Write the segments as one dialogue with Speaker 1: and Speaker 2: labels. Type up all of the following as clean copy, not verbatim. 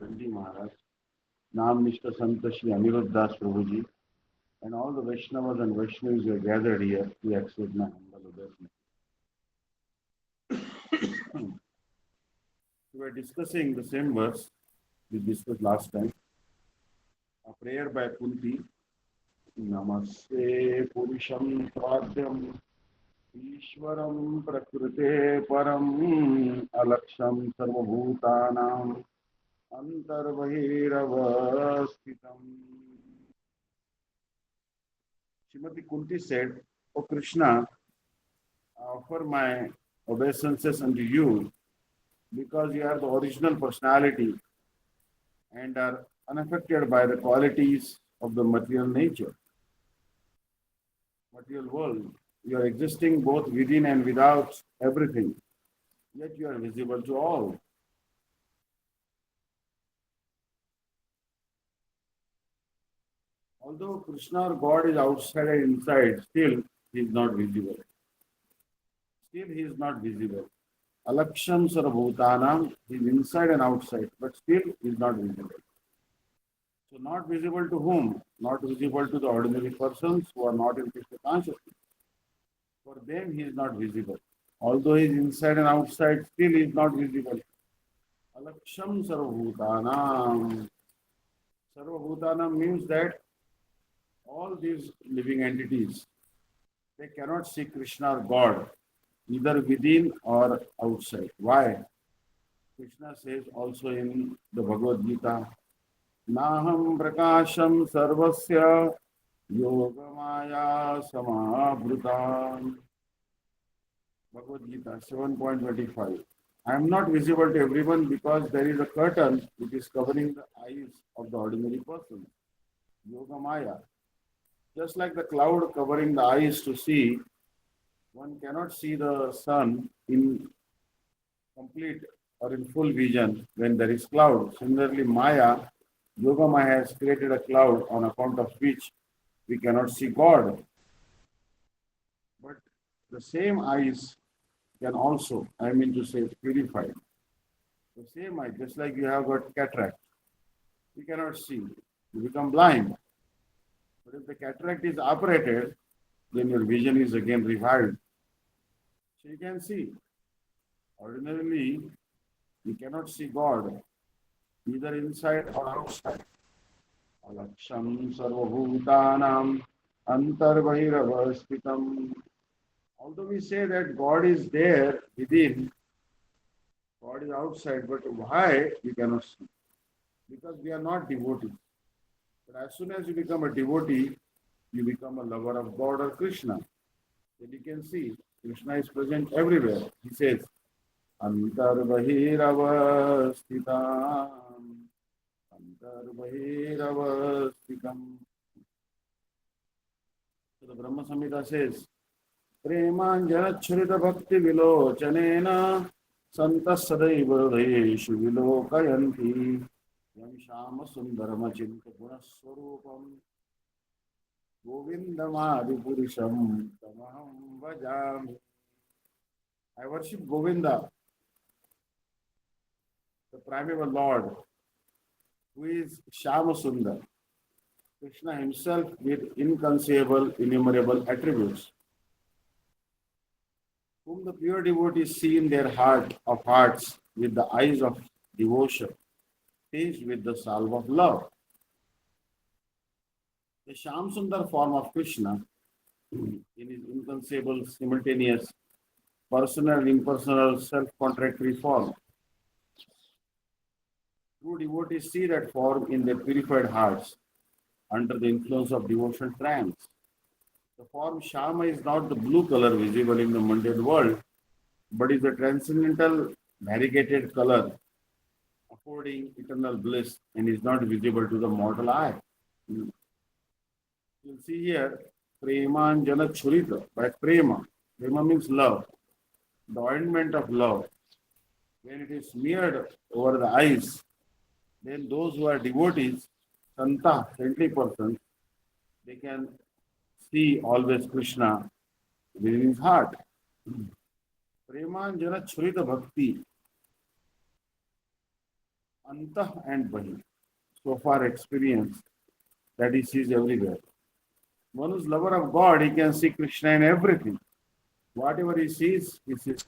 Speaker 1: Bhakti Maharaj, Namnishta Santa Shri Aniruddhas Prabhuji, and all the Vaishnavas and Vaishnavas who are gathered here to accept my humble obeisance. We were discussing the same verse we discussed last time. A prayer by Kunti. Namaste Purusham Tvadyam Ishwaram Prakrute Param Alaksham Sarvabhutanam Antarbahiravastitam. Srimati Kunti said, O Krishna, I offer my obeisances unto you because you are the original personality and are unaffected by the qualities of the material nature, material world. You are existing both within and without everything, yet you are visible to all. Although Krishna or God is outside and inside, still he is not visible. Still he is not visible. Alaksham Sarabhutanam, he is inside and outside, but still he is not visible. So not visible to whom? Not visible to the ordinary persons who are not in Krishna consciousness. For them he is not visible. Although he is inside and outside, still he is not visible. Alaksham Sarvabhutanam. Sarvabhutanam means that all these living entities, they cannot see Krishna or God, either within or outside. Why? Krishna says also in the Bhagavad Gita, Naham prakasham sarvasya yogamaya samabhutam. Bhagavad Gita 7.25. I am not visible to everyone because there is a curtain which is covering the eyes of the ordinary person. Yogamaya. Just like the cloud covering the eyes to see, one cannot see the sun in complete or in full vision when there is cloud. Similarly, Maya, Yoga Maya has created a cloud on account of which we cannot see God. But the same eyes can also, I mean to say, purify. The same eye, just like you have got cataract, you cannot see, you become blind. But if the cataract is operated, then your vision is again revived. So you can see. Ordinarily, you cannot see God, either inside or outside. Alaksham sarvabhutanam antarbahiravastitam. Although we say that God is there within, God is outside, but why we cannot see? Because we are not devotees. But as soon as you become a devotee, you become a lover of God or Krishna. Then you can see Krishna is present everywhere. He says, Antarbahiravastitam. Antarbahiravastitam. So the Brahma Samhita says, Premanjanachrita bhakti vilochanena santas sadaiva hridayeshu vilokayanti yam shama sundaramachinta gunaswarupam govindamadipurusham tamaham vajami. I worship Govinda, the primeval Lord, who is Shama Sundar, Krishna himself with inconceivable, innumerable attributes, whom the pure devotees see in their heart of hearts with the eyes of devotion, tinged with the salve of love. The Sham Sundar form of Krishna, in his inconceivable, simultaneous, personal and impersonal, self-contradictory form. True devotees see that form in their purified hearts under the influence of devotional trance. The form Shama is not the blue color visible in the mundane world, but is a transcendental, variegated color, affording eternal bliss and is not visible to the mortal eye. You'll see here, Premanjana Churita, by Prema. Prema means love, the ointment of love. When it is smeared over the eyes, then those who are devotees, Santa, saintly persons, they can see always Krishna within his heart. Premanjana Churita Bhakti. Antah and Bahi. So far experience that he sees everywhere. One who's lover of God, he can see Krishna in everything. Whatever he sees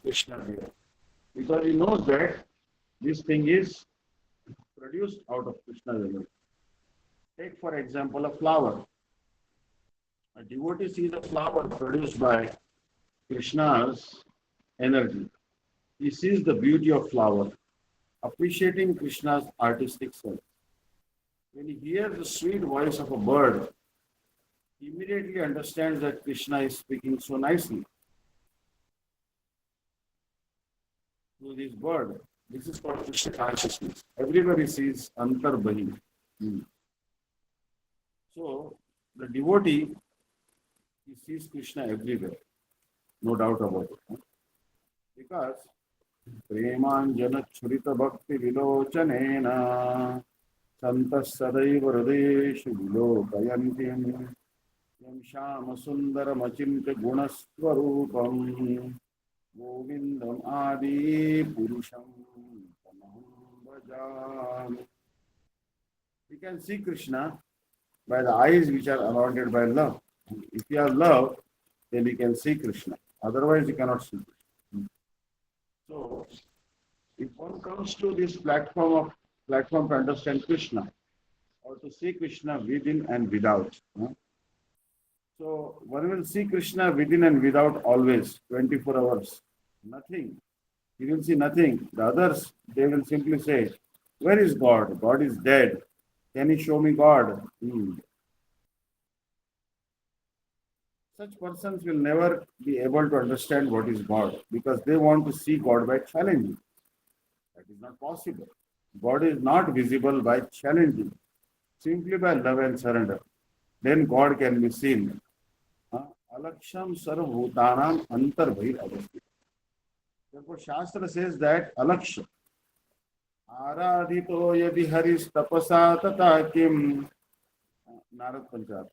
Speaker 1: Krishna there. Because he knows that this thing is produced out of Krishna's energy. Take for example a flower. A devotee sees a flower produced by Krishna's energy. He sees the beauty of flower, appreciating Krishna's artistic sense. When he hears the sweet voice of a bird, he immediately understands that Krishna is speaking so nicely to this bird. This is called Krishna consciousness. Everywhere he sees Antar Bahi. So the devotee, he sees Krishna everywhere, no doubt about it. Because Premanjana Churita Bhakti Vilochanena Santas Sadaiva Hrideshu Vilokayantim Yam Shama Sundaram Achintya Gunaswarupam Govindam Adi Purusham Tamaham Bhajami. We can see Krishna by the eyes which are allotted by love. If you have love, then we can see Krishna. Otherwise, you cannot see Krishna. So, if one comes to this platform to understand Krishna, or to see Krishna within and without. So, one will see Krishna within and without always, 24 hours. Nothing. He will see nothing. The others, they will simply say, where is God? God is dead. Can you show me God? Such persons will never be able to understand what is God because they want to see God by challenging. That is not possible. God is not visible by challenging, simply by love and surrender. Then God can be seen. Alaksham sarvbhutanam antarbhir avasthita. Therefore, Shastra says that alaksha. Aradhito yadi haris tapasa tata kim. Narad Panchayat.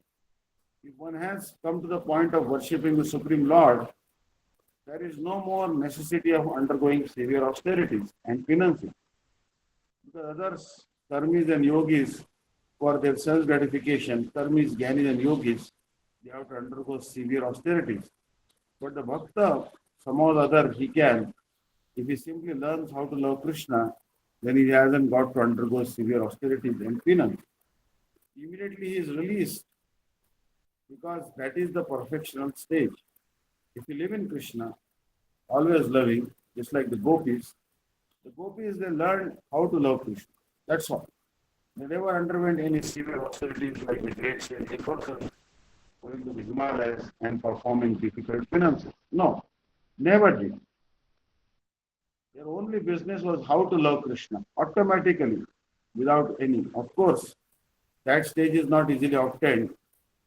Speaker 1: If one has come to the point of worshipping the Supreme Lord, there is no more necessity of undergoing severe austerities and penances. Because others, karmis and yogis, for their self-gratification, karmis, jnanis and yogis, they have to undergo severe austerities. But the bhakta, somehow or other, he can, if he simply learns how to love Krishna, then he hasn't got to undergo severe austerities and penance. Immediately he is released because that is the perfectional stage. If you live in Krishna, always loving, just like the gopis, they learn how to love Krishna. That's all. They never underwent any severe austerities like the great sage persons going to the Himalayas and performing difficult penances. No, never did. Their only business was how to love Krishna automatically, without any. Of course, that stage is not easily obtained,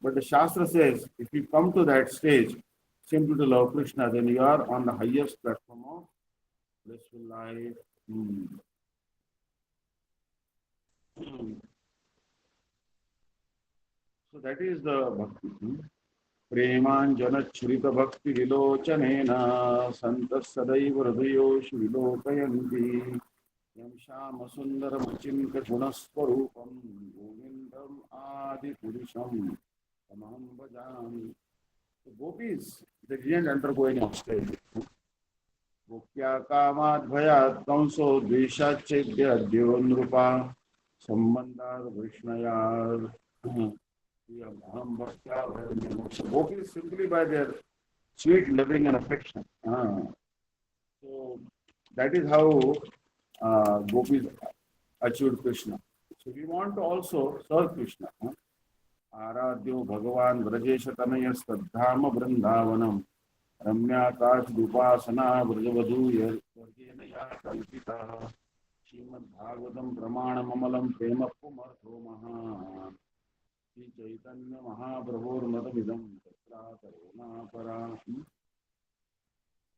Speaker 1: but the Shastra says if you come to that stage simply to love Krishna, then you are on the highest platform of blissful life. So that is the bhakti. Premanjana Churita Bhakti Vilochanena Santas Sadaiva Hrideshu Vilokayanti Yam Shama Sundaram Achintya Gunaswarupam Govindam Adi Purusham Tamaham Bhajami. The gopis, they didn't undergo any austerity. Gopya Kamat Bhayat Kamso Dveshachedya Devanrupa Sambandar Vishnayar. Gopis simply by their sweet loving and affection. So that is how gopis achieved Krishna. So we want to also serve Krishna. Aradhyo Bhagavan Vrajesha Tanaya Stadhama Vrindavanam Ramyakat Dupasana Vrajavadhu Yargenaya Kalpita Srimad Bhagavatam Pramana Mamalam Prema Pumartho Maha Sri Chaitanya Mahaprabhur Madamidam Tatra Karuna Para.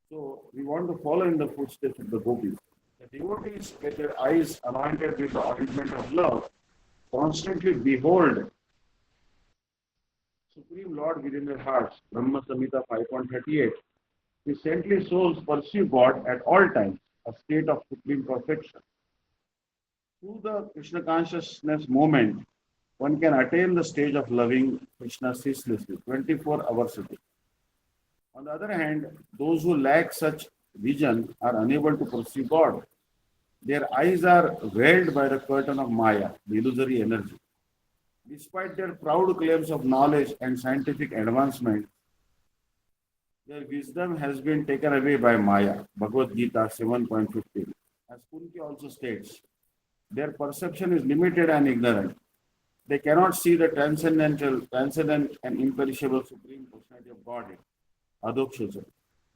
Speaker 1: So we want to follow in the footsteps of the gopis. The devotees with their eyes anointed with the ointment of love constantly behold Supreme Lord within their hearts. Brahma Samhita 5.38. The saintly souls pursue God at all times, a state of supreme perfection. Through the Krishna consciousness moment, one can attain the stage of loving Krishna ceaselessly, 24 hours a day. On the other hand, those who lack such vision are unable to perceive God. Their eyes are veiled by the curtain of Maya, the illusory energy. Despite their proud claims of knowledge and scientific advancement, their wisdom has been taken away by Maya. Bhagavad Gita 7.15. As Kunti also states, their perception is limited and ignorant. They cannot see the transcendent and imperishable supreme personality of Godhead, Adokshaja,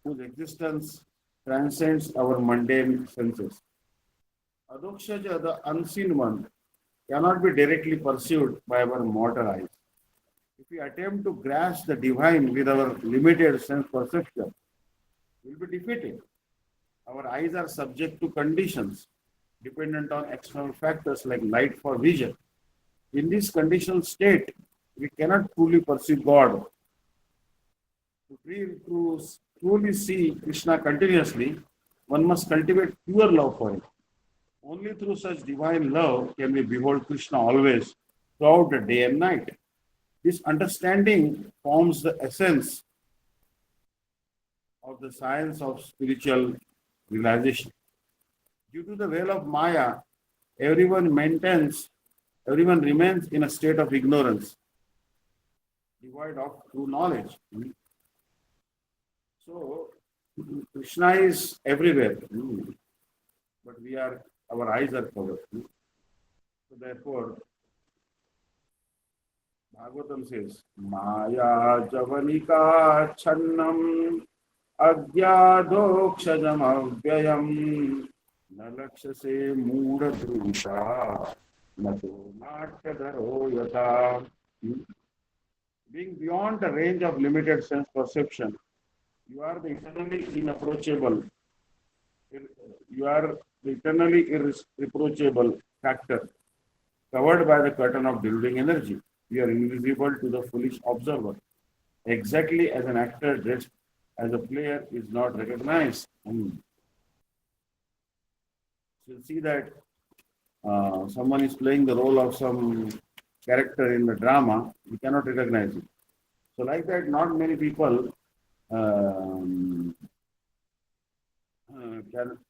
Speaker 1: whose existence transcends our mundane senses. Adokshaja, the unseen one, cannot be directly perceived by our mortal eyes. If we attempt to grasp the divine with our limited sense perception, we will be defeated. Our eyes are subject to conditions dependent on external factors like light for vision. In this conditional state, we cannot truly perceive God. To truly see Krishna continuously, one must cultivate pure love for him. Only through such divine love can we behold Krishna always, throughout the day and night. This understanding forms the essence of the science of spiritual realization. Due to the veil of Maya, everyone remains in a state of ignorance, devoid of true knowledge. So, Krishna is everywhere, but our eyes are covered. So therefore, Bhagavatam says, Maya Javanika Channam Agyadokshajam Avyayam Nalakshase Mudha Drusha Nato Natyadharo Yata. Being beyond the range of limited sense perception, you are the eternally inapproachable. You are the eternally irreproachable factor, covered by the curtain of deluding energy. We are invisible to the foolish observer, exactly as an actor dressed as a player is not recognized. You'll see that someone is playing the role of some character in the drama, we cannot recognize it. So like that, not many people can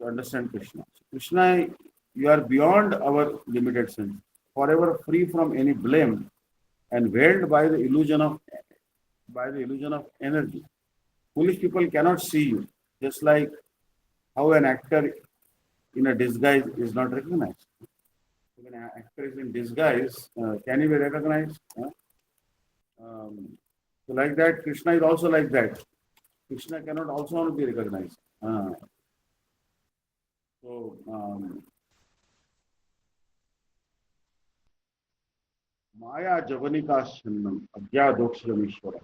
Speaker 1: understand Krishna. So Krishna, you are beyond our limited sense, forever free from any blame and veiled by the illusion of energy. Foolish people cannot see you, just like how an actor in a disguise is not recognized. When an actor is in disguise, can he be recognized? So like that, Krishna is also like that. Krishna cannot also not be recognized. Maya Javanika Shannam Agyadoksham Ishvara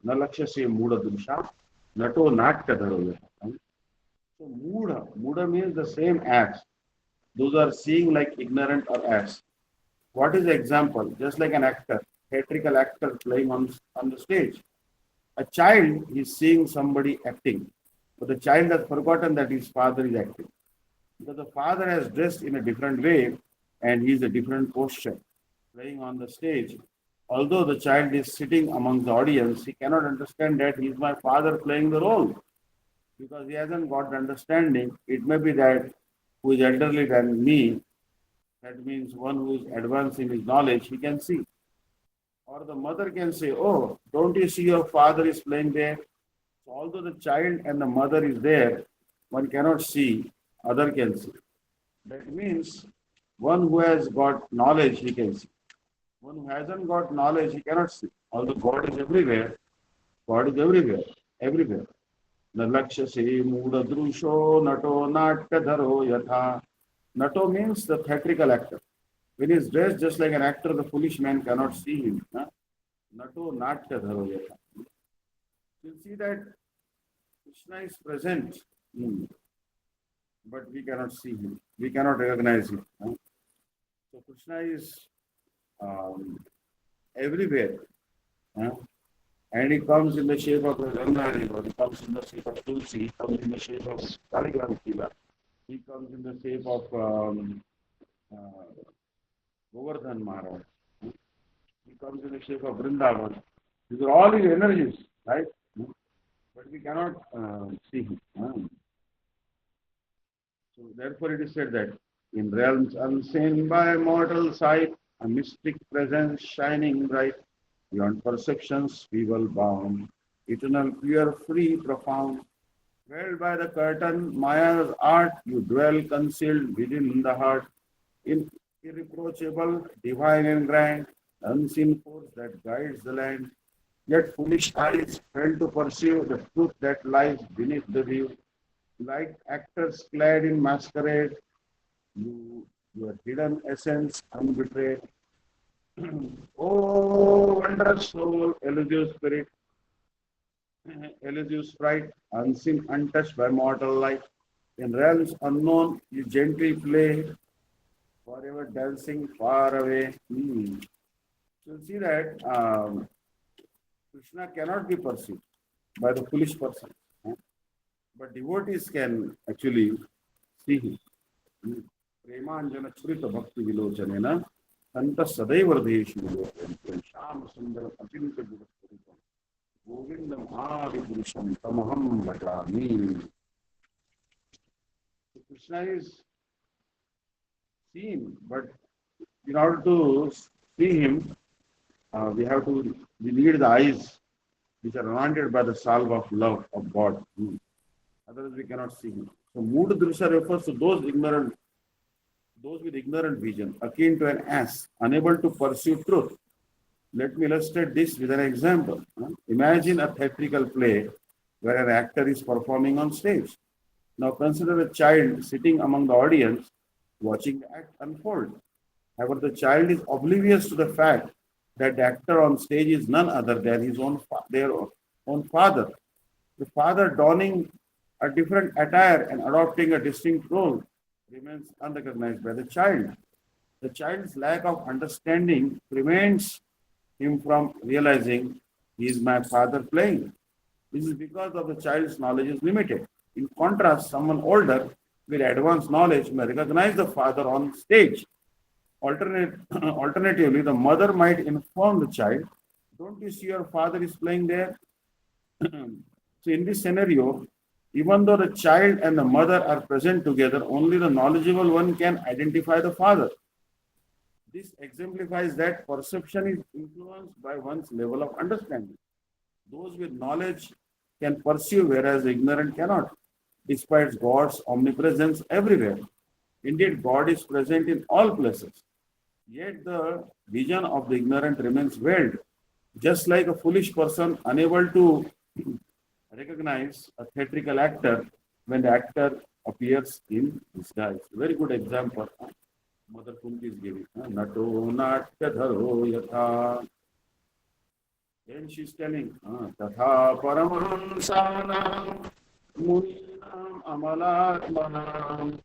Speaker 1: Nalakshase Muda Dusha Nato Natya Dharoya. So Muda means the same acts. Those are seeing like ignorant or acts. What is the example? Just like an actor, theatrical actor playing on the stage. A child is seeing somebody acting, but the child has forgotten that his father is acting. Because the father has dressed in a different way and he is a different posture, playing on the stage. Although the child is sitting among the audience, he cannot understand that he is my father playing the role because he hasn't got the understanding. It may be that who is elderly than me, that means one who is advanced in his knowledge, he can see. Or the mother can say, oh, don't you see your father is playing there? So although the child and the mother is there, one cannot see, other can see. That means one who has got knowledge, he can see. One who hasn't got knowledge, he cannot see. Although God is everywhere, everywhere. Nalakshase Muda Drusho Nato Natya Dharo Yatha. Nato means the theatrical actor. When he is dressed just like an actor, the foolish man cannot see him. Nato Natya Dharo Yatha. You see that Krishna is present, but we cannot see him. We cannot recognize him. So Krishna is everywhere. And he comes in the shape of a Ganga river, he comes in the shape of Tulsi, he comes in the shape of Kaligram Kila, he comes in the shape of uh, Govardhan Maharaj. He comes in the shape of Vrindavan. These are all his energies, right? But we cannot see him. So therefore it is said that in realms unseen by mortal sight, a mystic presence shining bright, beyond perceptions feeble bound, eternal, pure, free, profound. Veiled by the curtain, Maya's art, you dwell concealed within the heart, in irreproachable, divine and grand, unseen force that guides the land. Yet foolish eyes fail to perceive the truth that lies beneath the view. Like actors clad in masquerade, your hidden essence unbetrayed. Oh, wondrous soul, elusive spirit, elusive sprite, unseen, untouched by mortal light. In realms unknown, you gently play, forever dancing far away. So you see that Krishna cannot be perceived by the foolish person, but devotees can actually see him. Premanjana Chrita Bhakti Vilochanena Santa Sadaiva Hrideshu Sham Sundara Apinta Gurupurupam Govindam Adi Purusham Tamaham Bhajami. So Krishna is seen, but in order to see him, we need the eyes which are anointed by the salve of love of God. Otherwise, we cannot see him. So, Mood Drisha refers to those with ignorant vision, akin to an ass, unable to pursue truth. Let me illustrate this with an example. Imagine a theatrical play where an actor is performing on stage. Now consider a child sitting among the audience watching the act unfold. However, the child is oblivious to the fact that the actor on stage is none other than their own father. The father donning a different attire and adopting a distinct role remains unrecognized by the child. The child's lack of understanding prevents him from realizing he is my father playing. This is because of the child's knowledge is limited. In contrast, someone older with advanced knowledge may recognize the father on stage. Alternatively, the mother might inform the child, "Don't you see your father is playing there?" So, in this scenario, even though the child and the mother are present together, only the knowledgeable one can identify the father. This exemplifies that perception is influenced by one's level of understanding. Those with knowledge can perceive, whereas the ignorant cannot, despite God's omnipresence everywhere. Indeed, God is present in all places. Yet the vision of the ignorant remains veiled, just like a foolish person unable to recognize a theatrical actor when the actor appears in disguise. Very good example. Mother Kunti is giving. Nato natya dharo yatha. Then she's telling, Tatha Paramahansanam Muninam Amalatmanam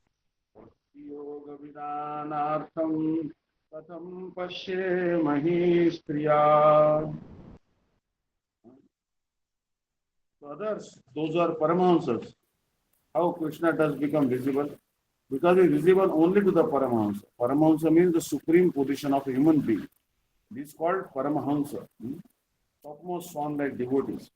Speaker 1: Yoga Vidanartham Katham Pashe Mahistriya. So others, those are Paramahansas. How Krishna does become visible? Because he is visible only to the Paramahansa. Paramahansa means the supreme position of a human being. This is called Paramahansa. Topmost form like devotees.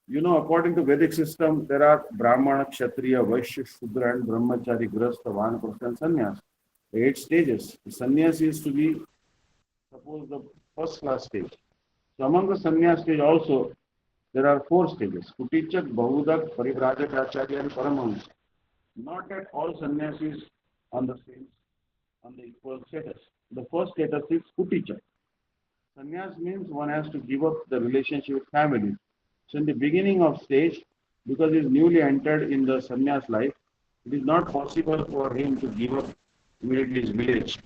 Speaker 1: You know, according to Vedic system, there are Brahmana, Kshatriya, Vaishya, Shudra, and Brahmachari, Grastha, Vanaprastha, and Sannyas. The 8 stages. The sannyas is to be, suppose, the first class stage. So among the sannyas stage also, there are 4 stages. Kutichak, Bahudak, Parivrajak, Acharya, and Paramahansa. Not that all sannyasis on the equal status. The first status is Kutichak. Sannyas means one has to give up the relationship with family. So in the beginning of stage, because he is newly entered in the sannyas life, it is not possible for him to give up immediately his village.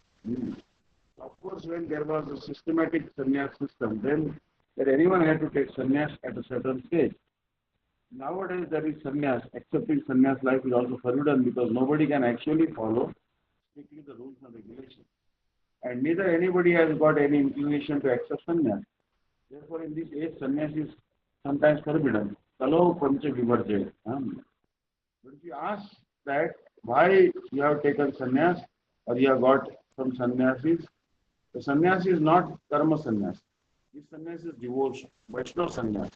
Speaker 1: Of course, when there was a systematic sannyas system, then that anyone had to take sannyas at a certain stage. Nowadays, there is sannyas. Accepting sannyas life is also forbidden because nobody can actually follow strictly the rules and regulations. And neither anybody has got any inclination to accept sannyas. Therefore, in this age, sannyas is sometimes forbidden. Kalo pancha vivarjay. But if you ask that why you have taken sannyas or you have got some sannyasis. The sannyas is not karma sannyas. This sannyas is devotion, Vaishnava sannyas.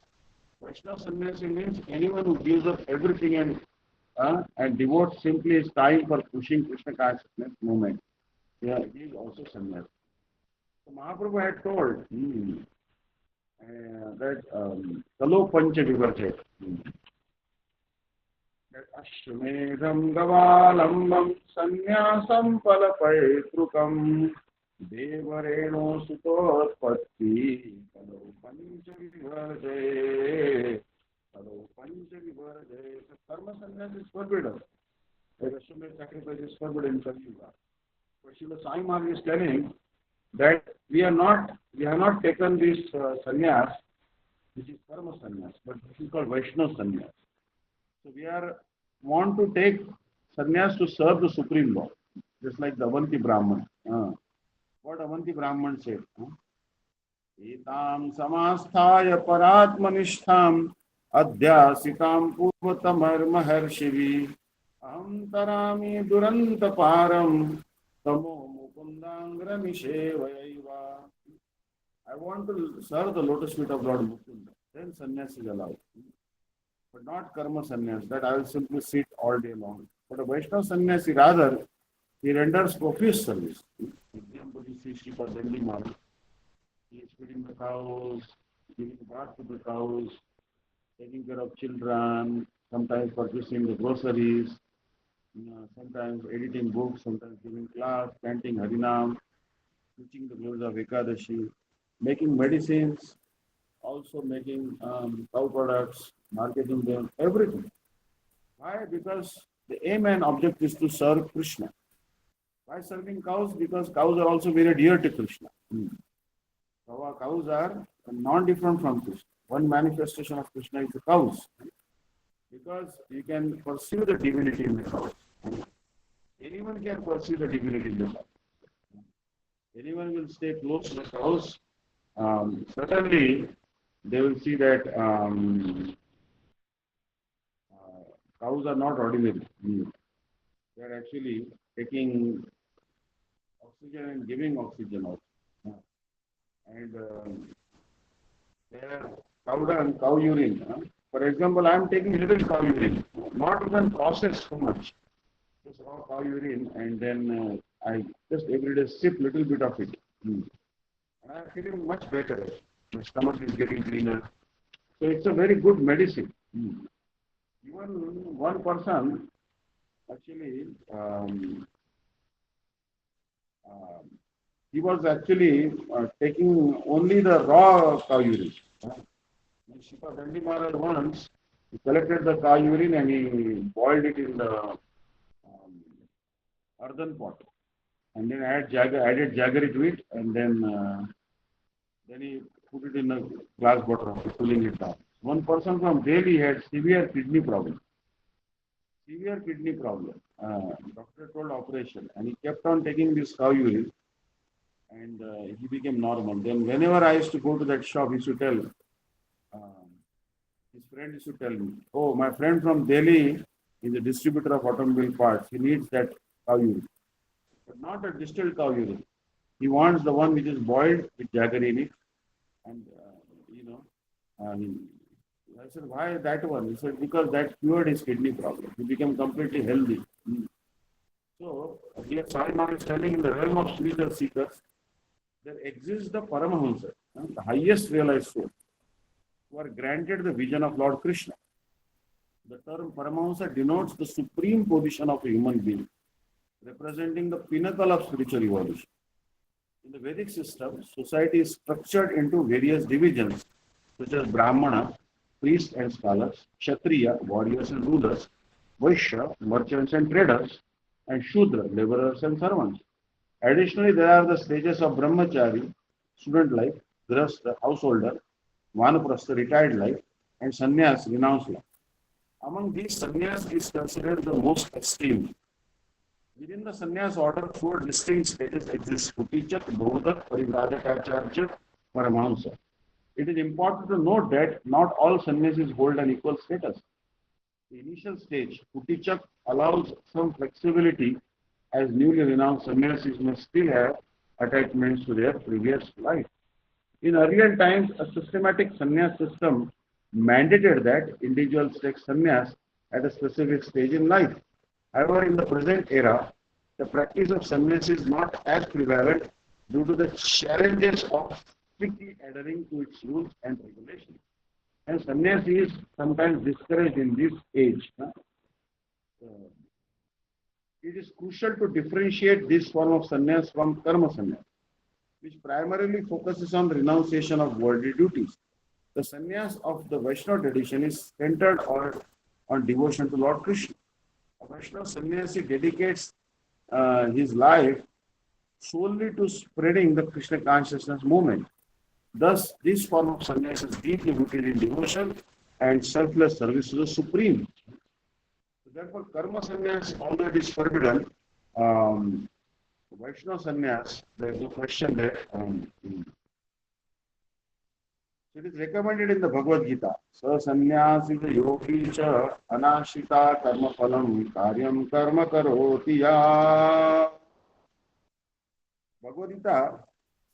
Speaker 1: Vaishnava sannyasi means anyone who gives up everything and devotes simply his time for pushing Krishna consciousness movement. Yeah, he is also sannyasi. So Mahaprabhu had told that Kalo Pancha Vivarjay. That Ashwamedham Gavalambam Sannyasam Palapaetrukam Devareno Sutotpatti Kalo Pancha Vivarjay. Kalo Pancha Vivarjay. So karma sannyas is forbidden. Like Ashwamedh sacrifice is forbidden in Kali Yuga. But Srila Sai Maharaj is telling that we have not taken this sannyas, which is karma sannyas, but this is called Vaishnava sannyas. So we want to take sannyas to serve the Supreme Lord, just like the Avanti Brahman. What Avanti Brahman said? Etam samasthaya paratmanishtham adhyasitam purvatamar maharshivi aham tarami duranta param tamo mukundangra nishevayaiva. I want to serve the lotus feet of Lord Mukunda. Then sannyas is allowed. But not karma sannyas, that I will simply sit all day long. But a Vaishnava sannyasi, rather, he renders profuse service. Example, you see Sri Daivata Maharaj. He is feeding the cows, giving bath to the cows, taking care of children, sometimes purchasing the groceries, sometimes editing books, sometimes giving class, chanting Harinam, teaching the glories of Ekadashi, making medicines, also making cow products, marketing them, everything. Why? Because the aim and object is to serve Krishna. Why serving cows? Because cows are also very dear to Krishna. So our cows are non-different from Krishna. One manifestation of Krishna is the cows. Because you can perceive the divinity in the cows. Anyone can perceive the divinity in the cows. Anyone will stay close to the cows. Certainly, they will see that cows are not ordinary. They are actually taking oxygen and giving oxygen out. And their cow dung, cow urine. For example, I am taking little cow urine, not even processed so much. Just raw cow urine, and then I just every day sip little bit of it. And I am feeling much better. My stomach is getting cleaner. So it's a very good medicine. Even one person actually he was actually taking only the raw cow urine. Srila Daivata Maharaj once he collected the cow urine and he boiled it in the earthen pot, and then added jaggery to it, and then he put it in a glass bottle after cooling it down. One person from Delhi had severe kidney problem. Doctor told operation, and he kept on taking this cow urine, and he became normal. Then whenever I used to go to that shop, he used to tell, his friend used to tell me, oh, my friend from Delhi is a distributor of automobile parts. He needs that cow urine. But not a distilled cow urine. He wants the one which is boiled with jaggery in it. And, I said, why that one? He said, because that cured his kidney problem. He became completely healthy. So, here Sai Maharaj is telling in the realm of spiritual seekers, there exists the Paramahamsa, the highest realized soul, who are granted the vision of Lord Krishna. The term Paramahamsa denotes the supreme position of a human being, representing the pinnacle of spiritual evolution. In the Vedic system, society is structured into various divisions, such as Brahmana, priests and scholars, Kshatriya, warriors and rulers, Vaishya, merchants and traders, and Shudra, laborers and servants. Additionally, there are the stages of Brahmachari, student life, Grihastha, householder, Vanaprastha, retired life, and Sannyas, renounced life. Among these, Sannyas is considered the most esteemed. Within the sannyas order, four distinct stages exist: Kutichak, Bhodak, Parivradakacharya, Paramahamsa. It is important to note that not all sannyasis hold an equal status. The initial stage, Kutichak, allows some flexibility as newly renounced sannyasis may still have attachments to their previous life. In earlier times, a systematic sannyas system mandated that individuals take sannyas at a specific stage in life. However, in the present era, the practice of sannyas is not as prevalent due to the challenges of strictly adhering to its rules and regulations. And sannyas is sometimes discouraged in this age. It is crucial to differentiate this form of sannyas from karma sannyas, which primarily focuses on renunciation of worldly duties. The sannyas of the Vaishnava tradition is centered on devotion to Lord Krishna. A Vaishnava sannyasi dedicates his life solely to spreading the Krishna consciousness movement. Thus, this form of sannyas is deeply rooted in devotion and selfless service to the Supreme. So therefore, karma sannyas, although it is forbidden, Vaishnava sannyas, there is no question there. So it is recommended in the Bhagavad Gita. Sa sannyasi yogi cha anashita karma phalam karyam karma karoti ya. Bhagavad Gita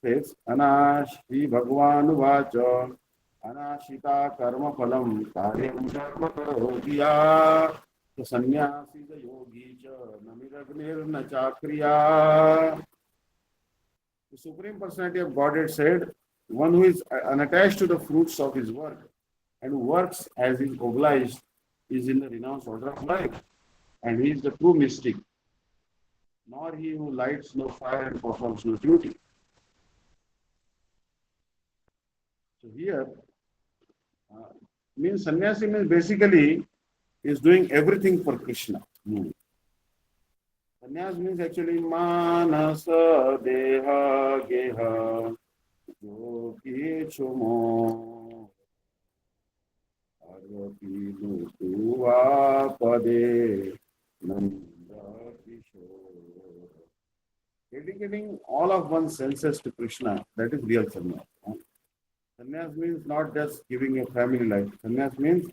Speaker 1: says, Anashri Bhagwan Vacha Anashita karma phalam karyam karma karoti ya. The sannyasi the yogi cha namiragnir na chakriya. The Supreme Personality of Godhead said, one who is unattached to the fruits of his work and who works as is obliged is in the renounced order of life, and he is the true mystic, nor he who lights no fire and performs no duty. So here, means sannyasi means basically is doing everything for Krishna. Sannyas means actually manasa deha geha yogi chumo arvati dutuva pade nanda kishore. Dedicating all of one's senses to Krishna, that is real sannyas. Sannyas means not just giving a family life. Sannyas means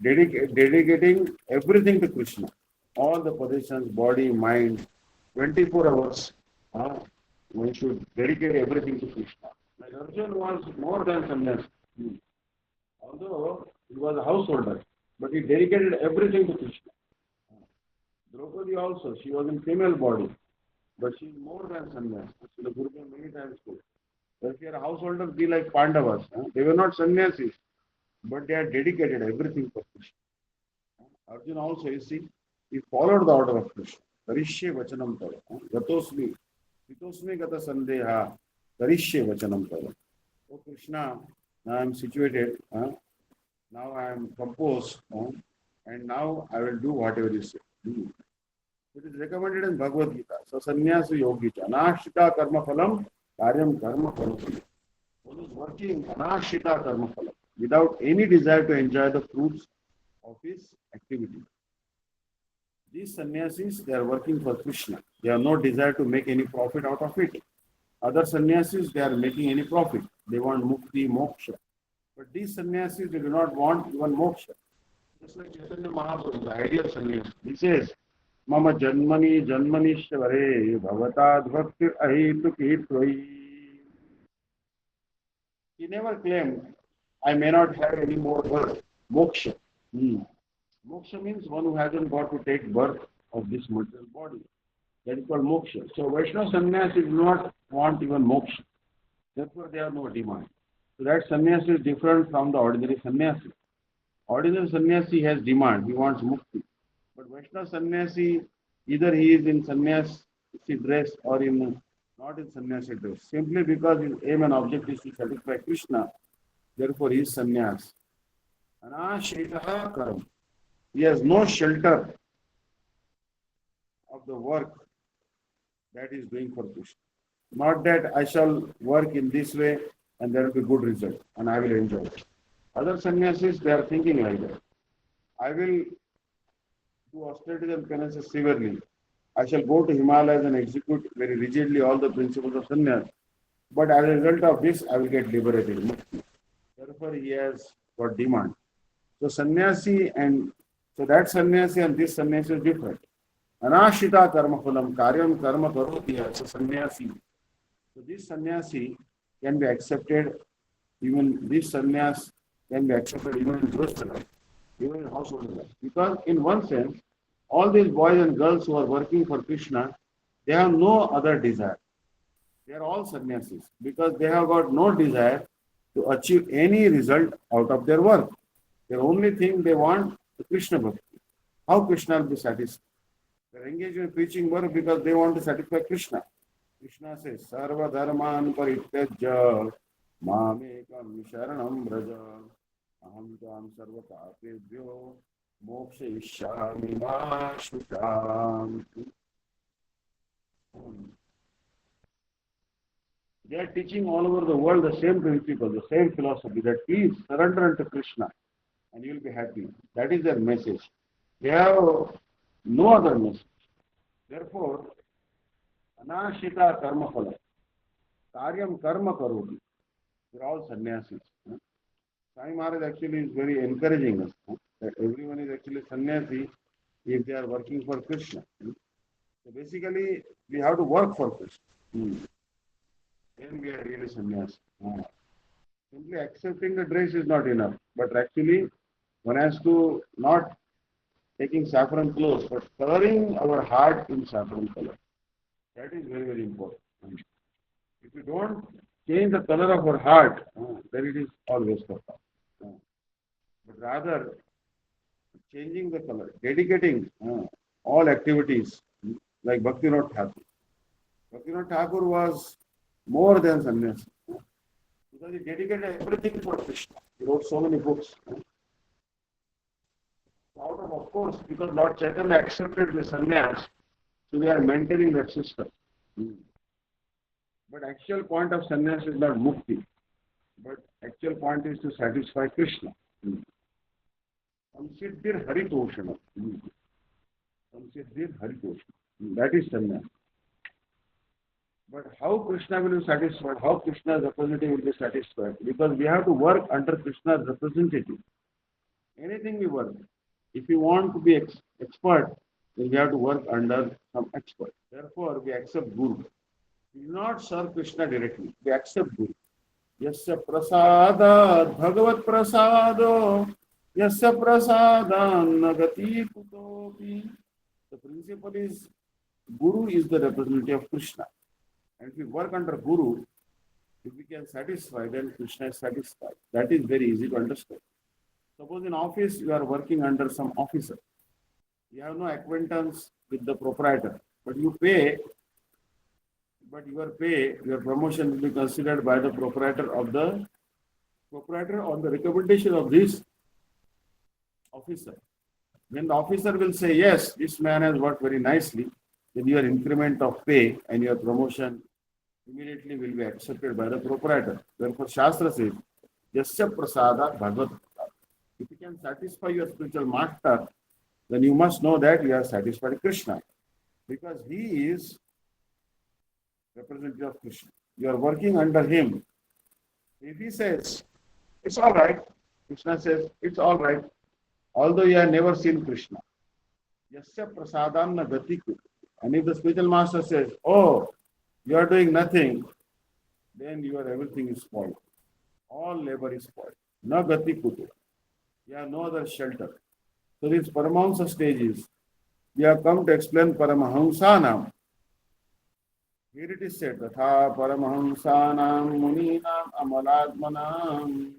Speaker 1: dedicating everything to Krishna. All the possessions, body, mind, 24 hours, one should dedicate everything to Krishna. Like Arjuna was more than sannyas. Although he was a householder, but he dedicated everything to Krishna. Draupadi also, she was in female body, but she is more than sannyas. The Guru many times told. If you are householders, be like Pandavas. They were not sannyasis, but they had dedicated everything for Krishna. Arjuna also, you see, he followed the order of Krishna. Karishye vachanam tava. Gatosmi. Hitosmi gata sandeha. Karishye vachanam tava. Oh Krishna, now I am situated. Now I am composed. And now I will do whatever you say. It is recommended in Bhagavad Gita. So sannyasa yogi cha. Anashita karma phalam. Karyam karma phalam. One is working anashita karma phalam, without any desire to enjoy the fruits of his activity. These sannyasis, they are working for Krishna. They have no desire to make any profit out of it. Other sannyasis, they are making any profit. They want mukti, moksha. But these sannyasis, they do not want even moksha. Just like Chaitanya Mahaprabhu, the ideal sannyas. He says, Mama janmani janmani shvare bhavatad bhakti ahitu kitvai. He never claimed, I may not have any more birth. Moksha. Moksha means one who hasn't got to take birth of this material body. That is called moksha. So Vaishnava sannyasi do not want even moksha. Therefore they have no demand. So that sannyasi is different from the ordinary sannyasi. Ordinary sannyasi has demand. He wants mukti. But Vaishnava sannyasi, either he is in sannyasi dress or not in sannyasi dress. Simply because his aim and object is to satisfy Krishna. Therefore he is sannyas. Anashritaha karam. He has no shelter of the work that he is doing for Krishna. Not that I shall work in this way and there will be good result and I will enjoy it. Other sannyasis, they are thinking like that. I will do austerities and penances severely. I shall go to Himalayas and execute very rigidly all the principles of sannyas. But as a result of this, I will get liberated. Therefore, he has got demand. So sannyasi and So that sannyasi and this sannyasi is different. Anashita karma phalam karyam karma karoti as a sannyasi. So this sannyasi can be accepted, even this sannyas can be accepted even in Grihastha life, even in household life. Because in one sense, all these boys and girls who are working for Krishna, they have no other desire. They are all sannyasis because they have got no desire to achieve any result out of their work. The only thing they want is Krishna Bhakti. How Krishna will be satisfied? They are engaged in preaching work because they want to satisfy Krishna. Krishna says, Sarva Dharman Parityajya Mamekam Sharanam Braja Aham Tam Sarvatapebhyo Moksha Ishyami Ma Shutam. They are teaching all over the world the same principle, the same philosophy that please surrender unto Krishna and you will be happy. That is their message. They have no other message. Therefore, Anashita karma phala. Karyam karma karoti. They are all sannyasis. Swami Maharaj actually is very encouraging us that everyone is actually sannyasi if they are working for Krishna. So basically, we have to work for Krishna. Then we are really sannyasi. Simply accepting the dress is not enough, but actually one has to not taking saffron clothes, but coloring our heart in saffron color. That is very, very important. If you don't change the color of our heart, then it is all waste of time. But rather, changing the color, dedicating all activities like Bhakti-Vinata Thakur. Bhakti-Vinata Thakur was more than sannyasi because he dedicated everything for Krishna. He wrote so many books. Out of course, because Lord Chaitanya accepted the sannyas, so we are maintaining that system. But actual point of sannyas is not mukti, but actual point is to satisfy Krishna. Samsiddhir haritoshana. Samsiddhir haritoshana. That is sannyas. But how Krishna will be satisfied, how Krishna's representative will be satisfied? Because we have to work under Krishna's representative. Anything we work. If you want to be expert, then we have to work under some expert. Therefore, we accept Guru. We do not serve Krishna directly. We accept Guru. Yasya prasada bhagavat prasado yasya prasada nagati kutopi. The principle is Guru is the representative of Krishna. And if we work under Guru, if we can satisfy, then Krishna is satisfied. That is very easy to understand. Suppose in office you are working under some officer. You have no acquaintance with the proprietor, but you pay, but your promotion will be considered by the proprietor on the recommendation of this officer. When the officer will say, yes, this man has worked very nicely, then your increment of pay and your promotion immediately will be accepted by the proprietor. Therefore, Shastra says, Yasya prasada bhagavat. If you can satisfy your spiritual master, then you must know that you are satisfied Krishna. Because he is representative of Krishna. You are working under him. If he says, it's all right, Krishna says, it's all right, although you have never seen Krishna. Yasya prasadam na gatiku. And if the spiritual master says, oh, you are doing nothing, then your everything is spoiled. All labor is spoiled. Na gatikutu. You have no other shelter. So these Paramahamsa stages, we have come to explain Paramahamsanam. Here it is said, Tatha Paramahamsanam Muninam Amalatmanam.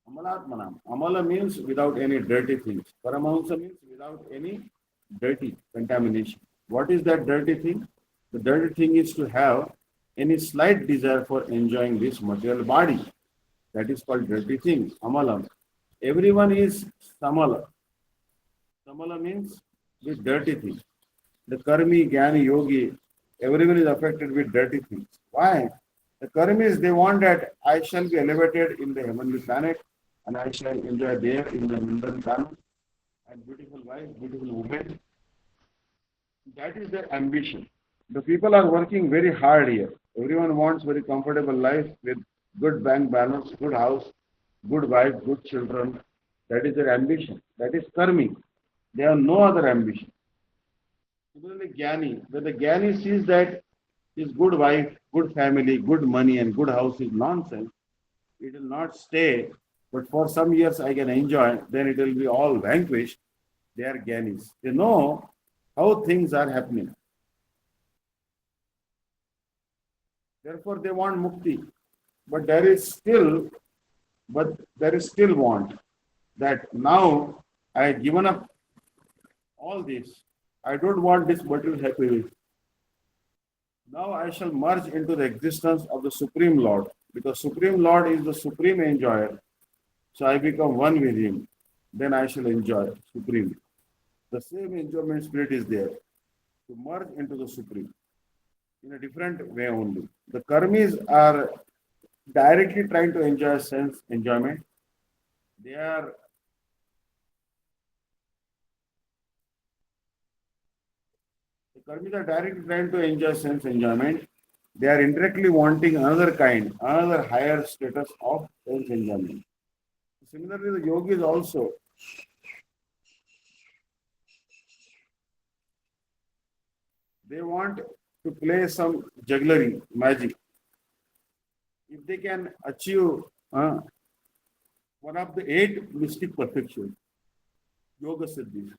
Speaker 1: Amalatmanam. Amala means without any dirty things. Paramahamsa means without any dirty contamination. What is that dirty thing? The dirty thing is to have any slight desire for enjoying this material body. That is called dirty things, amalam. Everyone is samala. Samala means with dirty things. The karmi, jnani, yogi, everyone is affected with dirty things. Why? The karmis, they want that I shall be elevated in the heavenly planet and I shall enjoy there in the mundane planet and beautiful wife, beautiful woman. That is their ambition. The people are working very hard here. Everyone wants very comfortable life with good bank balance, good house, good wife, good children, That is their ambition. That is karmic. They have no other ambition. Similarly, Jnani, when the Jnani sees that his good wife, good family, good money, and good house is nonsense, it will not stay, but for some years I can enjoy, then it will be all vanquished. They are Jnanis. They know how things are happening. Therefore, they want mukti. But there is still want that now I have given up all this. I don't want this material happiness. Now I shall merge into the existence of the Supreme Lord, because Supreme Lord is the supreme enjoyer. So I become one with him. Then I shall enjoy Supreme. The same enjoyment spirit is there to merge into the Supreme in a different way only. The karmis are directly trying to enjoy sense enjoyment. They are the karmis are directly trying to enjoy sense enjoyment. They are indirectly wanting another kind, another higher status of sense enjoyment. Similarly, the yogis also, they want to play some jugglery, magic. If they can achieve one of the 8 mystic perfections, yoga siddhis,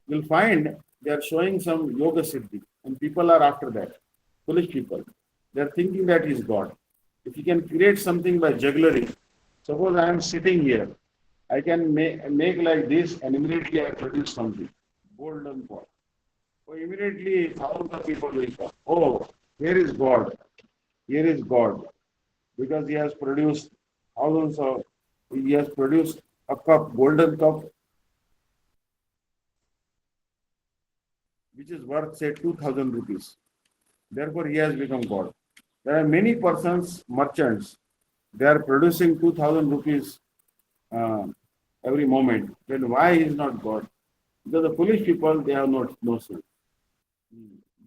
Speaker 1: you'll find they are showing some yoga siddhi, and people are after that. Foolish people. They are thinking that is God. If you can create something by jugglery, suppose I am sitting here, I can make like this, and immediately I produce something. Golden pot. So immediately thousands of people will come. Oh, here is God. Here is God. Because he has produced a cup, golden cup, which is worth say 2000 rupees. Therefore, he has become God. There are many persons, merchants, they are producing 2000 rupees uh, every moment. Then why he is not God? Because the foolish people, they have no sense.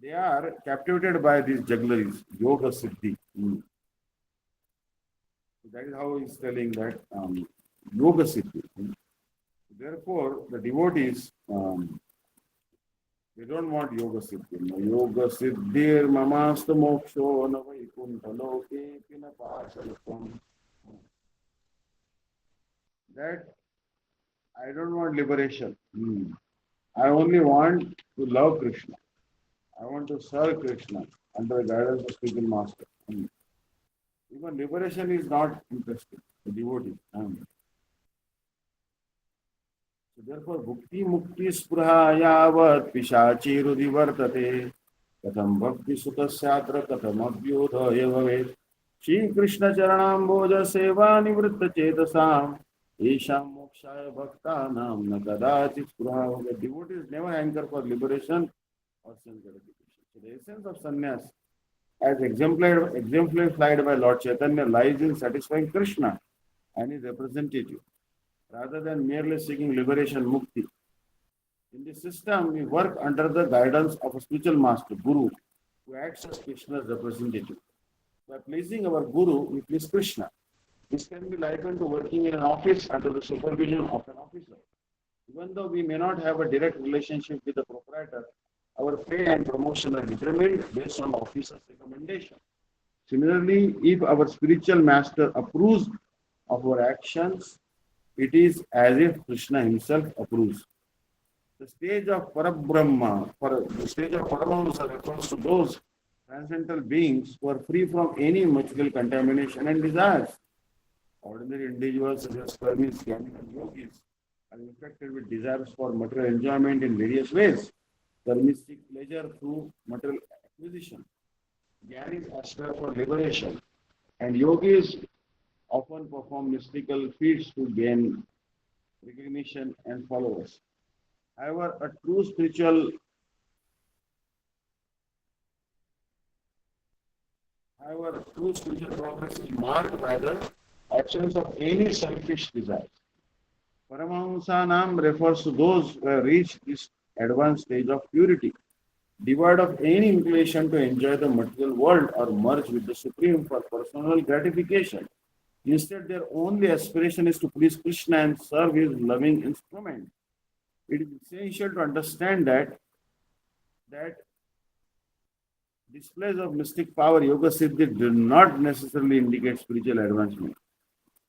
Speaker 1: They are captivated by these juggleries, yoga siddhi. That is how he is telling that yoga siddhi. Therefore, the devotees, they don't want yoga siddhi. Yoga siddhir mamasta moksho na vaikuntha loke pina pasalatam. That I don't want liberation. I only want to love Krishna. I want to serve Krishna under the guidance of spiritual master. Even liberation is not interesting. The devotee. So therefore, bhukti mukti spruha yavat pishachiru divartate katham bhakti sutasyatra katham abhyodha evavet Shri Krishna charanamboja seva nivritta chetasam Isham mokshaya bhaktanam na kadachit spruha. The devotees never anchor for liberation or sense gratification. So the essence of sannyas, as exemplified by Lord Chaitanya, lies in satisfying Krishna and his representative, rather than merely seeking liberation, mukti. In this system, we work under the guidance of a spiritual master, Guru, who acts as Krishna's representative. By pleasing our Guru, we please Krishna. This can be likened to working in an office under the supervision of an officer. Even though we may not have a direct relationship with the proprietor, our pay and promotion are determined based on the officer's recommendation. Similarly, if our spiritual master approves of our actions, it is as if Krishna himself approves. The stage of Parabrahma, the stage of Paramahamsa refers to those transcendental beings who are free from any material contamination and desires. Ordinary individuals such as karmis, jnanis, and yogis are infected with desires for material enjoyment in various ways. Karmis seek pleasure through material acquisition. Jnanis aspire for liberation. And yogis often perform mystical feats to gain recognition and followers. However, true spiritual progress is marked by the absence of any selfish desires. Paramahamsanam refers to those who have reached this advanced stage of purity, devoid of any inclination to enjoy the material world or merge with the Supreme for personal gratification. Instead, their only aspiration is to please Krishna and serve his loving instrument. It is essential to understand that displays of mystic power, yoga siddhi, do not necessarily indicate spiritual advancement.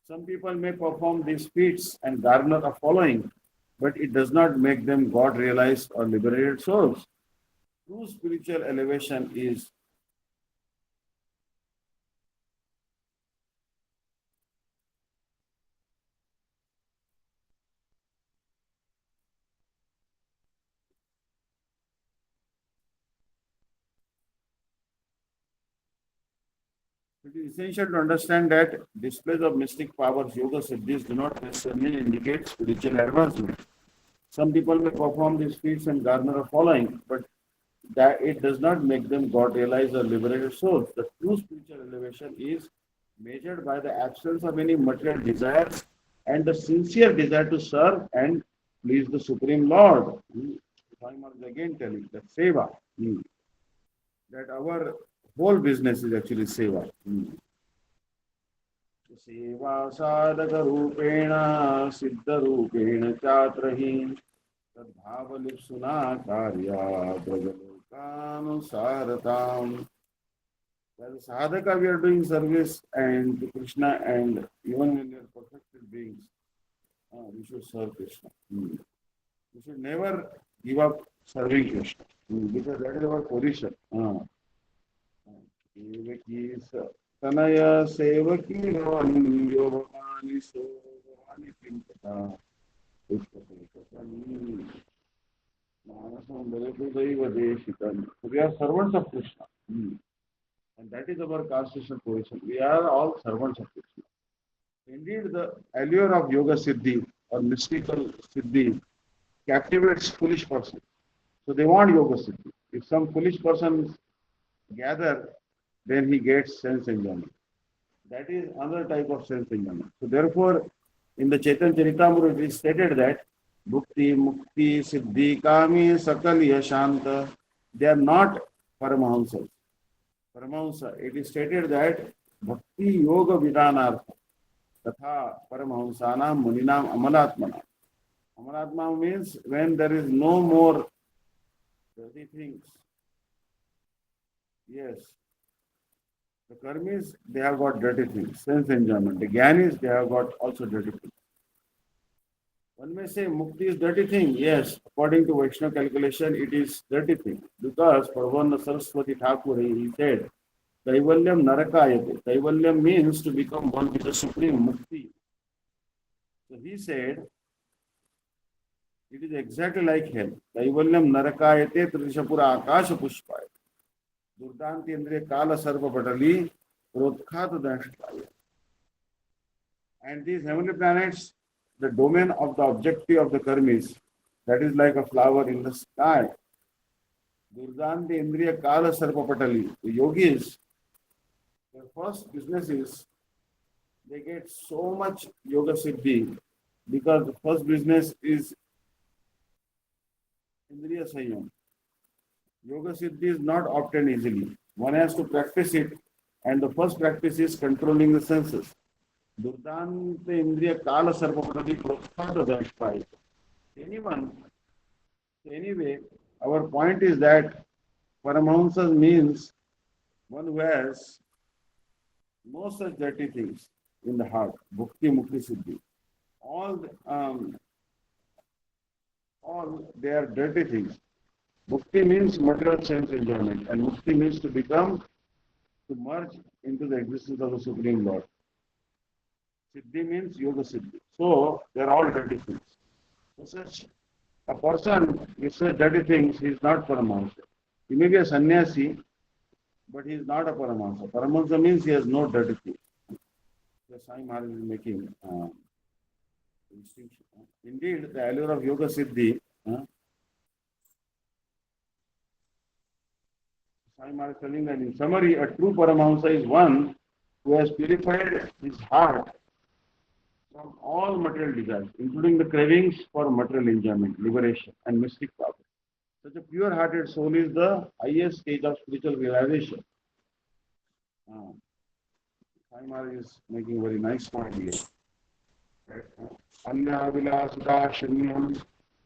Speaker 1: Some people may perform these feats and garner a following, but it does not make them God realized or liberated souls. True spiritual elevation is it is essential to understand that displays of mystic powers, yoga siddhis, do not necessarily indicate spiritual advancement. Some people may perform these feats and garner a following, but that it does not make them God realized or liberated souls. The true spiritual elevation is measured by the absence of any material desires and the sincere desire to serve and please the Supreme Lord. I must again telling that seva, that our whole business is actually seva. सेवा साधक रूपेण सिद्ध रूपेण चात्रहि तद्भावलिप्सुना कार्या ब्रजलोकानुसारताम. As a sadhaka, we are doing service and to Krishna, and even when we are perfected beings, we should serve Krishna. We should never give up serving Krishna because that is our position. Devaki Tanaya Sevaki Ravaniyo Bhavani Sovani Pinkata Pushpapurikasani Manasam Bhagatu Daiva Deshitam. So we are servants of Krishna. And that is our constitutional position. We are all servants of Krishna. Indeed, the allure of yoga siddhi or mystical siddhi captivates foolish persons. So they want yoga siddhi. If some foolish person gather, then he gets sense enjoyment. That is another type of sense enjoyment. So therefore, in the Chaitanya Charitamrita, it is stated that Bhukti, Mukti, Siddhi, Kami, Sakal, Yashanta, they are not Paramahamsas. Paramahamsa, it is stated that Bhakti Yoga Vidanartha Tatha Paramahamsanam Muninam Amalatmana. Amalatma means when there is no more dirty things. Yes. The karmis, they have got dirty things, sense enjoyment. The jnanis, they have got also dirty things. One may say mukti is dirty thing. Yes, according to Vaishnava calculation, it is dirty thing. Because Prabhupada Saraswati Thakur, he said, Kaivalyam narakayate. Kaivalyam means to become one with the supreme mukti. So he said, it is exactly like hell. Kaivalyam narakayate trishapura akasha pushpaya. Durdanti indriya kala sarva patali prodkhat danshpaya. And these heavenly planets, the domain of the objective of the karmis, that is like a flower in the sky. Durdanti indriya kala sarva patali. The yogis, their first business is they get so much yoga siddhi because the first business is indriya sanyam. Yoga siddhi is not obtained easily. One has to practice it, and the first practice is controlling the senses. Durdante indriya kala sarvapatati protkhata dashpai. Anyone, anyway, our point is that Paramahamsas means one who has no such dirty things in the heart. Bhukti, Mukti, Siddhi. All they are dirty things. Bhukti means material sense enjoyment, and Mukti means to become, to merge into the existence of the Supreme Lord. Siddhi means Yoga Siddhi. So, they are all dirty things. So, such a person with such dirty things, he is not Paramahamsa. He may be a sannyasi, but he is not a Paramahamsa. Paramahamsa means he has no dirty things. The Sai Maharaj is making distinction. Indeed, the allure of Yoga Siddhi, Sai Maharaj is telling that in summary, a true Paramahamsa is one who has purified his heart from all material desires, including the cravings for material enjoyment, liberation, and mystic power. Such a pure-hearted soul is the highest stage of spiritual realization. Sai Maharaj is making a very nice point here. अन्याभिलाषदाशून्यं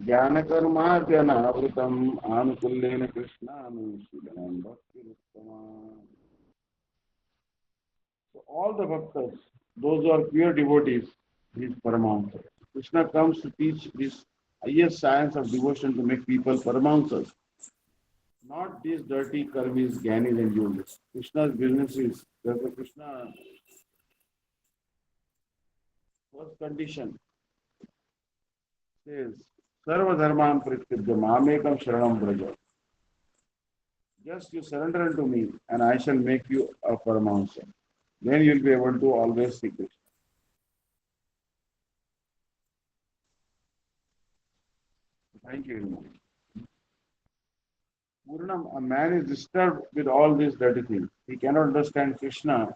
Speaker 1: ज्ञानकर्माद्यनावृतम् आनुकूल्येन कृष्णानुशीलनं भक्तिरुत्तमा. So all the bhaktas, those who are pure devotees, is Paramahansa. Krishna comes to teach this highest science of devotion to make people Paramahansas, not these dirty karmis, gyanis and yogis. Krishna's business is, there's a Krishna first condition says, Sarva dharman pritibhya mamekam sharanam braja. Just you surrender unto me and I shall make you a Paramahansa. Then you'll be able to always see Krishna. Thank you very much. Purnam, a man is disturbed with all these dirty things. He cannot understand Krishna,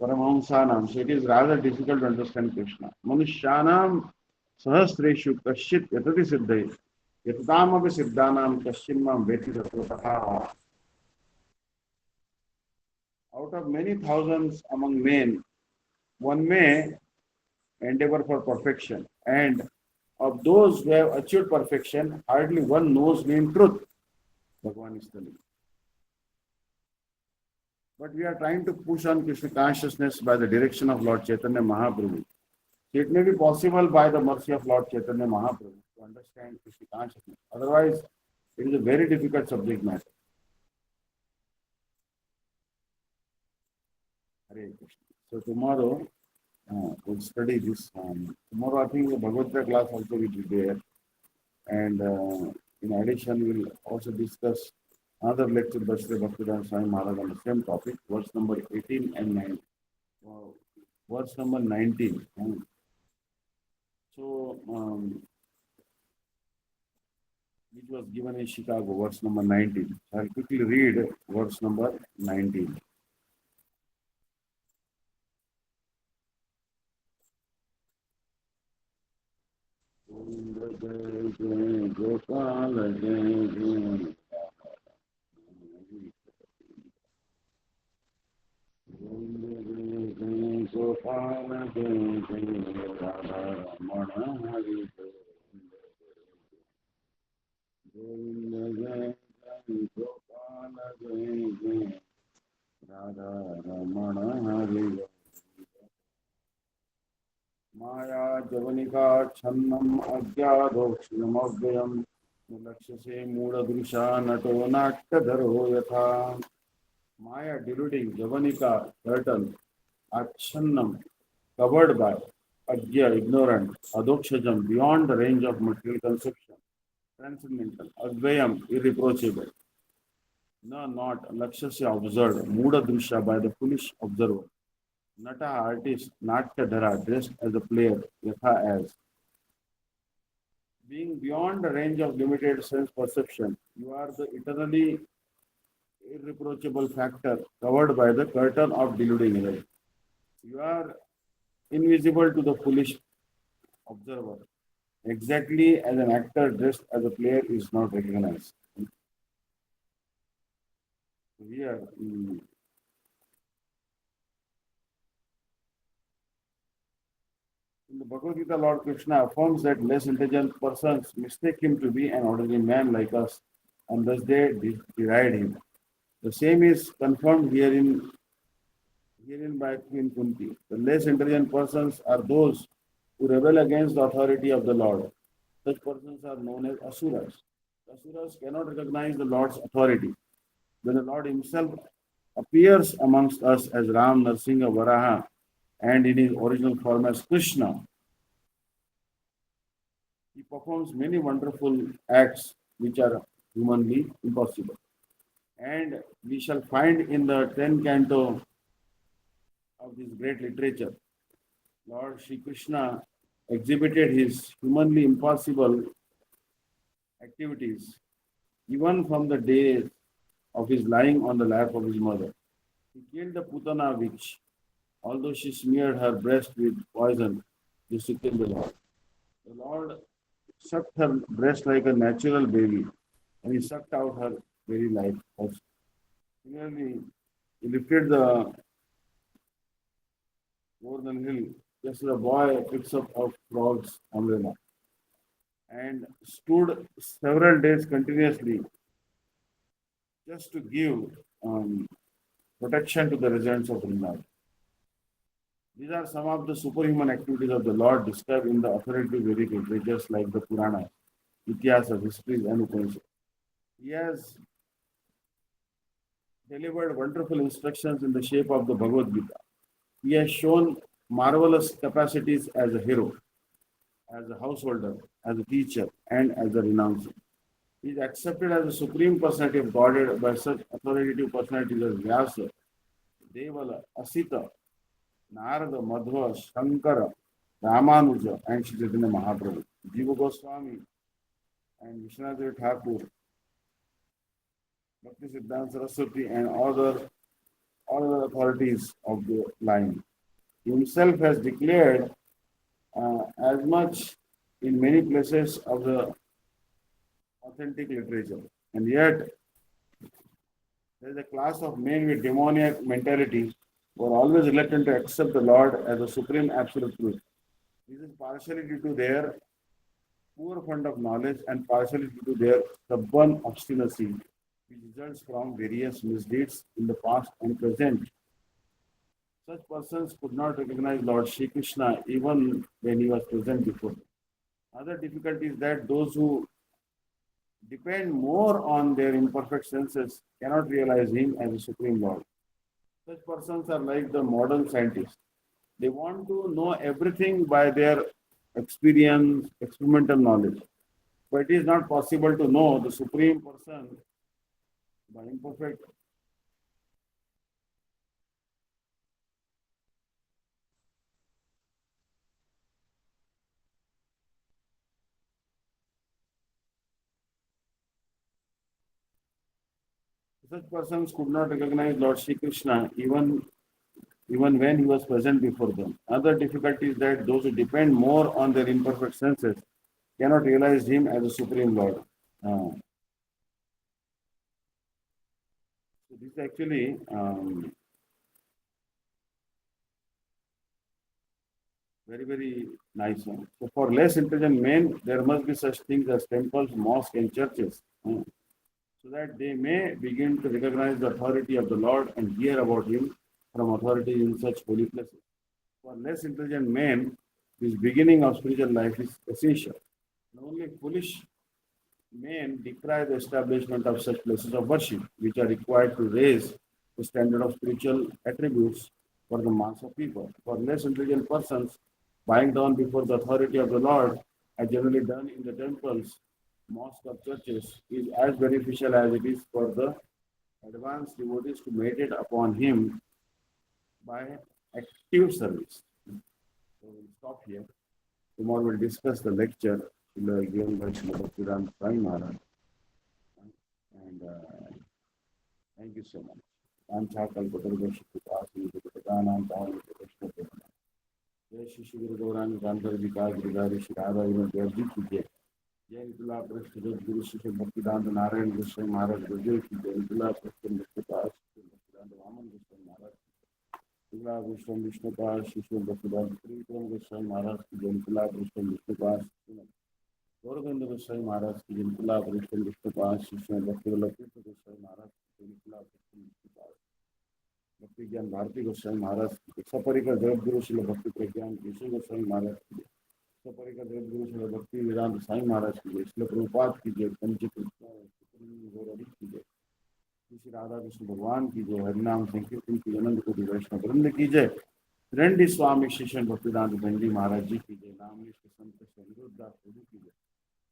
Speaker 1: Paramahamsanam, so it is rather difficult to understand Krishna. Manushyanam sahasreshu kasyit yatati siddhai. Yatadamapi siddhanam kasyinmam veti tatvataha. Out of many thousands among men, one may endeavor for perfection. And of those who have achieved perfection, hardly one knows me in truth. Bhagavan is telling. But we are trying to push on Krishna consciousness by the direction of Lord Chaitanya Mahaprabhu. It may be possible by the mercy of Lord Chaitanya Mahaprabhu to understand Krishna consciousness. Otherwise, it is a very difficult subject matter. Hare Krishna. So tomorrow, we'll study this. Tomorrow, I think the Bhagavad class also will be there. And in addition, we'll also discuss another lecture by Sri Bhakti-Vidanta Swami Maharaj on the same topic, verse number 18 and 19. Verse number 19. So, which was given in Chicago, verse number 19. I'll quickly read verse number 19. Gopala Jai Jai Radha Ramana Hari Govinda Jai Jai Gopala Jai Jai Radha Ramana Hari Maya Javanika Channam Agyadokshinamadhyam Lakshase Mudadrisha Nato Nattadharo Yatha. Maya deluding Javanika turtle Achannam covered by Agya ignorant Adokshajam beyond the range of material conception transcendental Advayam irreproachable. No, not Lakshasya observed Muda Drisha by the foolish observer. Nata artist Natyadhara dressed as a player Yatha as. Being beyond the range of limited sense perception, you are the eternally irreproachable factor covered by the curtain of deluding energy. You are invisible to the foolish observer, exactly as an actor dressed as a player is not recognized. Here, in the Bhagavad Gita, Lord Krishna affirms that less intelligent persons mistake him to be an ordinary man like us, and thus they deride him. The same is confirmed herein by Queen Kunti. The less intelligent persons are those who rebel against the authority of the Lord. Such persons are known as asuras. Asuras cannot recognize the Lord's authority. When the Lord himself appears amongst us as Ram, Narsinga, Varaha, and in his original form as Krishna, he performs many wonderful acts which are humanly impossible. And we shall find in the 10th canto of this great literature, Lord Sri Krishna exhibited his humanly impossible activities even from the days of his lying on the lap of his mother. He killed the Putana witch, although she smeared her breast with poison just to kill the Lord. The Lord sucked her breast like a natural baby, and he sucked out her very life also. Similarly, he lifted the over the hill, just as a boy picks up a frog's umbrella, and stood several days continuously just to give um, protection to the residents of Vrindavan. These are some of the superhuman activities of the Lord described in the authoritative Vedic literatures like the Puranas, Ityasas, histories, and Upanishads. He has delivered wonderful instructions in the shape of the Bhagavad Gita. He has shown marvelous capacities as a hero, as a householder, as a teacher, and as a renouncer. He is accepted as the supreme personality of Godhead by such authoritative personalities as Vyasa, Devala, Asita, Narada, Madhva, Shankara, Ramanuja, and Shri Chaitanya Mahaprabhu, Jiva Goswami, and Vishwanath Thakur, Bhakti-Siddhanta Saraswati, and all other authorities of the line. He himself has declared as much in many places of the authentic literature. And yet, there is a class of men with demoniac mentality who are always reluctant to accept the Lord as a supreme absolute truth. This is partially due to their poor fund of knowledge and partially due to their stubborn obstinacy, which results from various misdeeds in the past and present. Such persons could not recognize Lord Shri Krishna even when he was present before them. Other difficulty is that those who depend more on their imperfect senses cannot realize him as a supreme Lord. Such persons are like the modern scientists. They want to know everything by their experience, experimental knowledge. But it is not possible to know the supreme person by imperfect. Such persons could not recognize Lord Shri Krishna even when he was present before them. Other difficulty is that those who depend more on their imperfect senses cannot realize him as a supreme Lord. So this is actually very nice one. So for less intelligent men, there must be such things as temples, mosques, and churches, so that they may begin to recognize the authority of the Lord and hear about him from authorities in such holy places. For less intelligent men, this beginning of spiritual life is essential. Only foolish men decry the establishment of such places of worship, which are required to raise the standard of spiritual attributes for the mass of people. For less intelligent persons, bowing down before the authority of the Lord, as generally done in the temples, mosques, or churches, is as beneficial as it is for the advanced devotees to meditate upon Him by active service. So we'll stop here. Tomorrow we'll discuss the lecture given by Srimad Bhakti-Vidanta Maharaj. And thank you so much. I'm Chakal Patargashi Putasi, Putanan, Pawan, Vishnu. जय श्री श्री गुरु गौरांग कांतर विकास गिरिधारी श्री राधा विनोद जी की जय। जय तुला प्रश्न गुरु श्री भक्तिदांत नारायण गोस्वामी महाराज गुरुदेव की जय। तुला प्रश्न भक्तिदास भक्तिदांत वामन गोस्वामी महाराज तुला गोस्वामी विष्णुपाद शिशु भक्तिदांत त्रिविक्रम गोस्वामी महाराज की जय। तुला प्रश्न विष्णुपाद गौरगंध गोस्वामी महाराज की जय। तुला प्रश्न विष्णुपाद शिशु भक्तिवल्लभ तीर्थ गोस्वामी महाराज की जय। तुला प्रश्न विष्णुपाद भक्ति ज्ञान भारती गोस्वामी महाराज की सपरिकर जगतगुरु श्री भक्ति प्रज्ञान यशु गोस्वामी महाराज की सपरिकर जगतगुरु श्री भक्ति वेदांत साई महाराज की श्री प्रभुपाद की जय। पंचकृष्ण की जय। श्री राधा कृष्ण भगवान की जय। हरिनाम संकीर्तन की अनंत कोटि वैष्णव वृंद की जय। रंडी स्वामी शिष्य भक्तिदांत दंडी महाराज जी की जय। नाम संत अनिरुद्धास प्रभु की जय।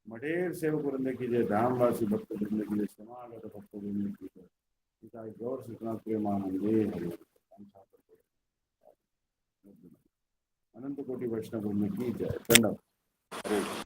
Speaker 1: मठेर सेवक वृंद की जय। धामवासी भक्त वृंद की जय। समागत भक्त वृंद की जय। गौर सूचना प्रेमानंदे अनंत कोटि वैष्णव की जय। धन्यवाद।